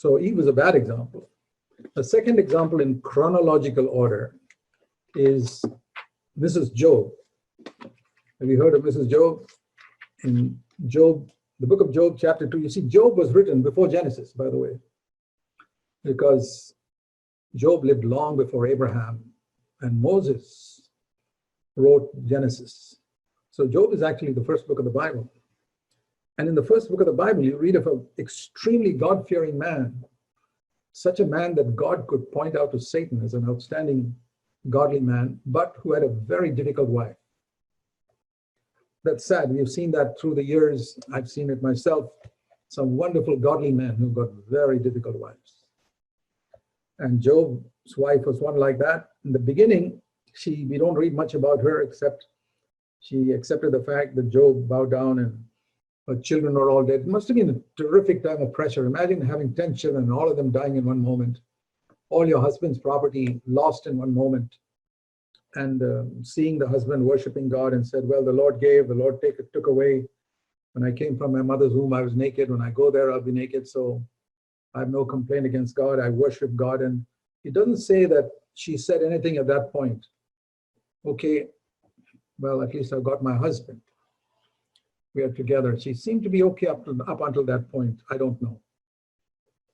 So Eve is a bad example. The second example in chronological order is Mrs. Job. Have you heard of Mrs. Job? In Job, the book of Job, chapter 2, you see, Job was written before Genesis, by the way, because Job lived long before Abraham, and Moses wrote Genesis. So Job is actually the first book of the Bible. And in the first book of the Bible, you read of an extremely God-fearing man, such a man that God could point out to Satan as an outstanding godly man, but who had a very difficult wife. That's sad. We've seen that through the years. I've seen it myself. Some wonderful godly men who got very difficult wives. And Job's wife was one like that. In the beginning, we don't read much about her except she accepted the fact that Job bowed down and her children were all dead. It must have been a terrific time of pressure. Imagine having 10 children and all of them dying in one moment. All your husband's property lost in one moment. And seeing the husband worshiping God and said, well, the Lord gave, the Lord took away. When I came from my mother's womb, I was naked. When I go there, I'll be naked. So I have no complaint against God. I worship God. And it doesn't say that she said anything at that point. Okay, well, at least I've got my husband. We are together. She seemed to be okay up until that point. I don't know.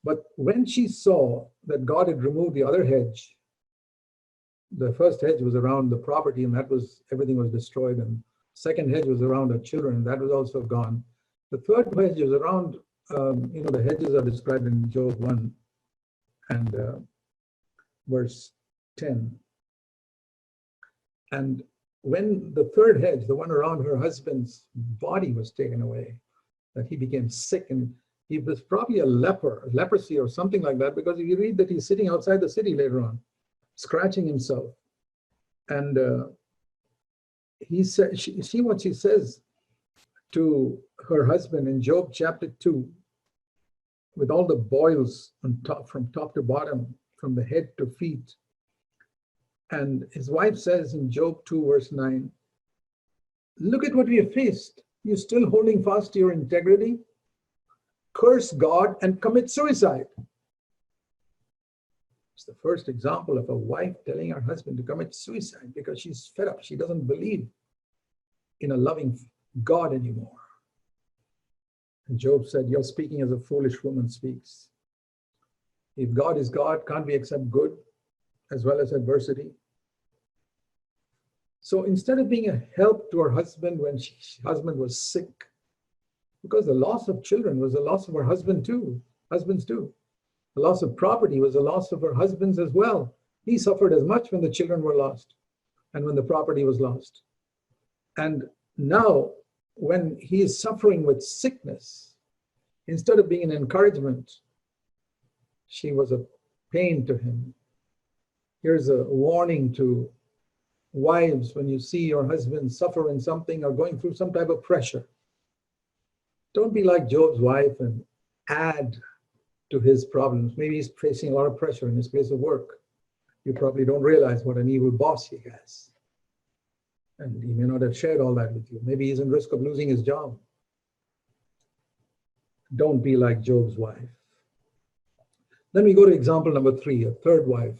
But when she saw that God had removed the other hedge, the first hedge was around the property, and that was, everything was destroyed. And second hedge was around her children, and that was also gone. The third hedge was around, the hedges are described in Job 1 and verse 10. And when the third hedge, the one around her husband's body, was taken away, that he became sick, and he was probably a leprosy or something like that, because if you read that he's sitting outside the city later on, scratching himself. And he said, see what she says to her husband in Job chapter 2, with all the boils on top, from top to bottom, from the head to feet. And his wife says in Job 2 verse 9, look at what we have faced. You're still holding fast to your integrity? Curse God and commit suicide. It's the first example of a wife telling her husband to commit suicide because she's fed up. She doesn't believe in a loving God anymore. And Job said, you're speaking as a foolish woman speaks. If God is God, can't we accept good as well as adversity? So instead of being a help to her husband when husband was sick, because the loss of children was the loss of her husbands too. The loss of property was the loss of her husband's as well. He suffered as much when the children were lost and when the property was lost. And now, when he is suffering with sickness, instead of being an encouragement, she was a pain to him. Here's a warning to wives: when you see your husband suffer in something or going through some type of pressure, don't be like Job's wife and add to his problems. Maybe he's facing a lot of pressure in his place of work. You probably don't realize what an evil boss he has. And he may not have shared all that with you. Maybe he's in risk of losing his job. Don't be like Job's wife. Then we go to example number 3, a third wife.